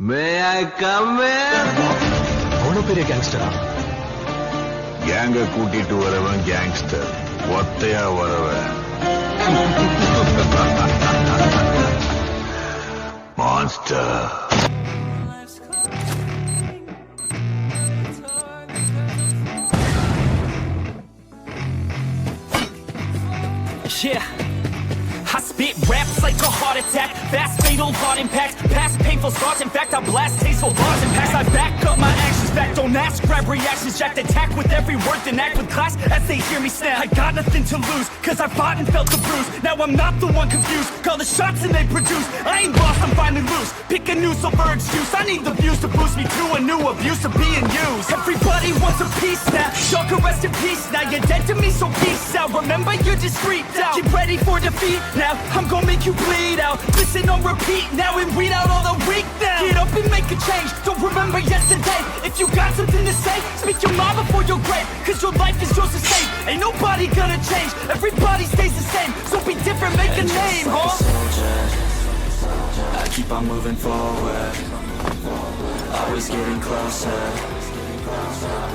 May I come in? அவ்வளவு பெரிய கேங்ஸ்டரா? கேங்க கூட்டிட்டு வரவன் கேங்ஸ்டர், ஒத்தையா வரவன் monster. Yeah, I spit raps like a heart attack, fast fatal heart impact, past painful scars. In fact, I blast tasteful bars and packs. I back up my actions, back don't ask, grab reactions, jacked attack with every word, then act with class as they hear me snap. I got nothing to lose, cause I fought and felt the bruise. Now I'm not the one confused, call the shots and they produce. I ain't lost, I'm finally loose, pick a new silver excuse. I need the views to boost me to a new abuse of being used. Everybody wants a piece now, y'all can rest in peace now. You're dead to me, so peace out. Remember, you're just freaked out. Get ready for defeat now, I'm gonna make you bleed out. Listen on repeat now and read out all the weak now. Get up and make a change, don't remember yesterday. If you got something to say, speak your mind before your grave, cause your life is yours to save. Ain't nobody gonna change, everybody stays the same. So be different, make a name, huh? I keep on moving forward, always getting closer,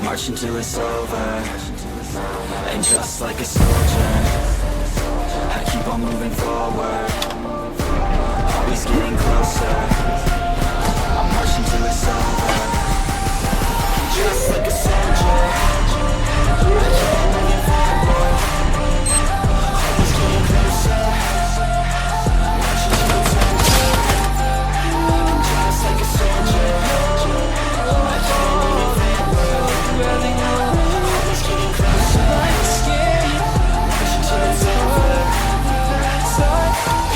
marching till it's over. And just like a soldier, I keep on moving forward, always getting closer, I'm marching till it's over. Just like a soldier, I keep on moving forward, always getting closer, marching till it's over. Just like a soldier, I keep on moving forward, always getting closer, marching till it's over.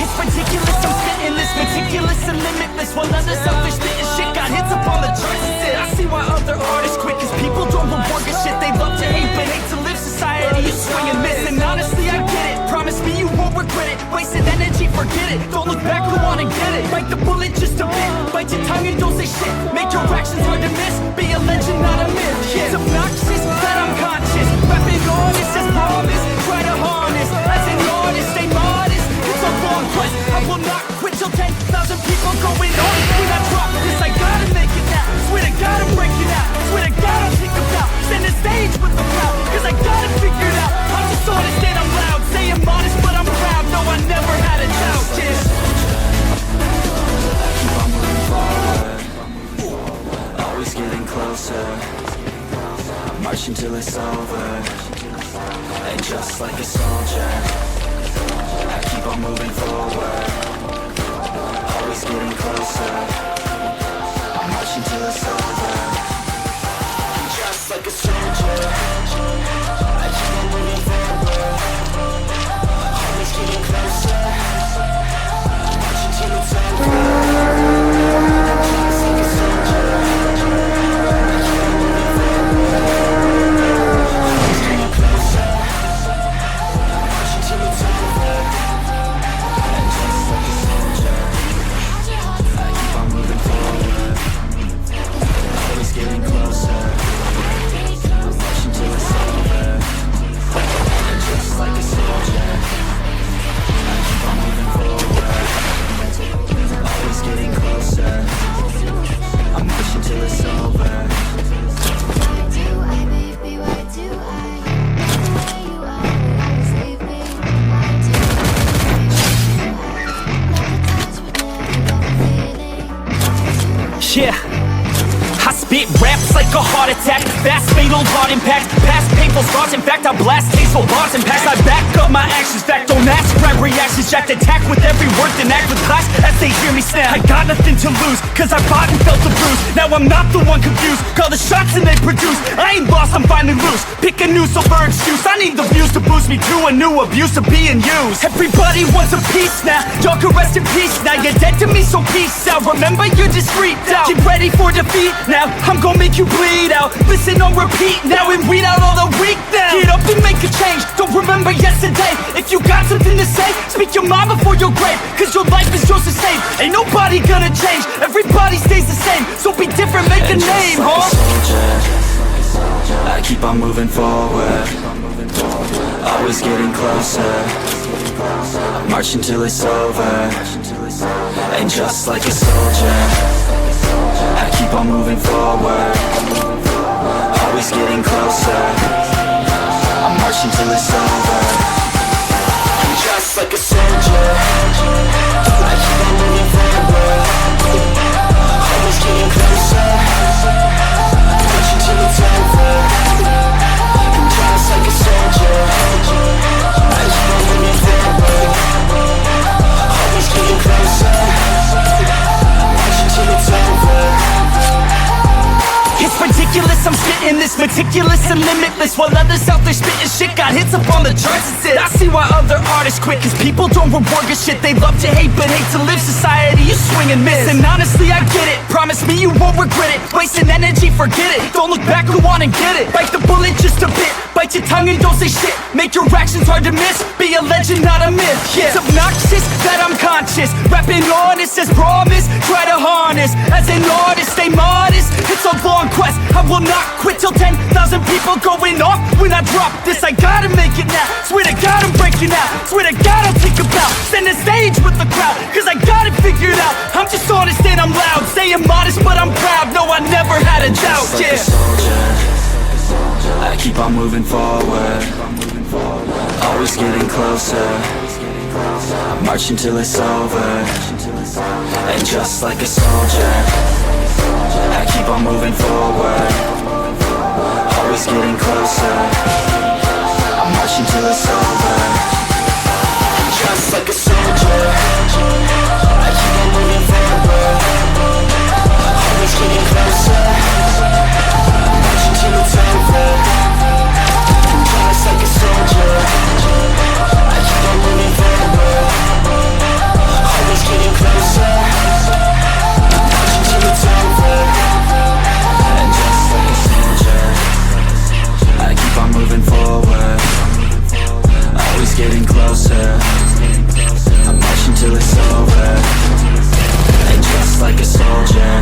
It's ridiculous, I'm spitting this meticulous and limitless, while other selfish spitting shit got hits up on the charts instead. I see why other artists quit, cause people don't reward good shit. They love to hate but hate to live. Society is swing and miss, and honestly I get it. Promise me you won't regret it. Wasted energy, forget it. Don't look back, you wanna get it. Bite the bullet just a bit, bite your tongue and don't say shit. Make your actions hard to miss, be a legend not a myth. Yeah. It's obnoxious that I'm conscious, rapping honest as promise. Try to harness, as an artist, stay modest. It's a long quest, I will not quit till 10,000 people going on when I drop this. I gotta make it now, swear to God I'm breaking out. Swear to God I'll think about, stand the stage with the crowd, cause I got it figured out. I'm just honest and I'm loud, saying modest but I'm proud. No, I never had a doubt, yeah. I keep on moving forward, always getting closer, marching till it's over. And just like a soldier, I keep on moving forward, always getting closer, I'm marching till it's over. Just like a soldier, I keep on moving forward, always getting closer, marching till it's over. Just like a soldier, I keep on moving forward, always getting closer, marching till it's over. And just like a soldier, I keep on moving forward, always getting closer, marching till it's over. And just like a soldier, I keep on moving forward, always getting closer, I'm marching till it's over. Why do I, baby, why do I? The way you always leave me. Why do I? Never touch but never got a feeling. Yeah, I spit raps like a heart attack, fast fatal heart impact, past painful scars. In fact, I blast tasteful bars and packs. I back up my actions, back don't ask, grab reactions, jacked attack with every word, then act with class as they hear me snap. I got nothing to lose, cause I fought and felt the bruise. Now I'm not the one confused, call the shots and they produce. I ain't lost, I'm finally loose, pick a new silver excuse. I need the views to boost me to a new abuse of being used. Everybody wants a piece now, y'all can rest in peace now. You're dead to me, so peace out. Remember, you're just freaked out. Get ready for defeat now, I'm gonna make you bleed out. Listen on repeat now and read out all the weak now. Get up and make a change, don't remember yesterday. If you got something to say, speak your mind before your grave, cause your life is yours to save. Ain't nobody gonna change, everybody stays the same. So be different, make a name, huh? I keep on moving forward, always getting closer, marching till it's over. And just like a soldier, I keep on moving forward, always getting closer. I'm marching till it's over. I'm just like a soldier. I keep on moving forward, always getting closer. I'm marching till it's over. I'm just like a soldier. I keep on moving forward, always getting closer. I'm marching till it's over. It's ridiculous, I'm spitting this meticulous and limitless, while others out there spitting shit got hits up on the charts. It's it. I see why other artists quit, cause people don't reward good shit. They love to hate but hate to live. Society, you swing and miss. And honestly, I get it, promise me you won't regret it. Wasting energy, forget it, don't look back, go on and get it. Bite the bullet just a bit, bite your tongue and don't say shit. Make your actions hard to miss, be a legend, not a myth. Yeah. It's obnoxious that I'm conscious, rapping honest as promise. Try to harness, as an artist, stay modest. It's a long quest, I will not quit till 10,000 people going off when I drop this. I gotta make it now, swear to God I'm breaking out. Swear to God I'll take a bow, stand the stage with the crowd, cause I got it figured out. I'm just honest and I'm loud, saying modest but I'm proud. No, I never had a doubt, Like yeah. a soldier, I keep on moving forward, always getting closer. I'm marching till it's over. And just like a soldier, I keep on moving forward, always getting closer. I'm marching till it's over. Just like a soldier, I keep on moving forward, always getting closer. I'm marching till it's over. Just like a soldier, I keep on moving forward, always getting closer. I'm marching till it's over. And just like a soldier, I keep on moving forward, always getting closer. I'm marching till it's over. And just like a soldier,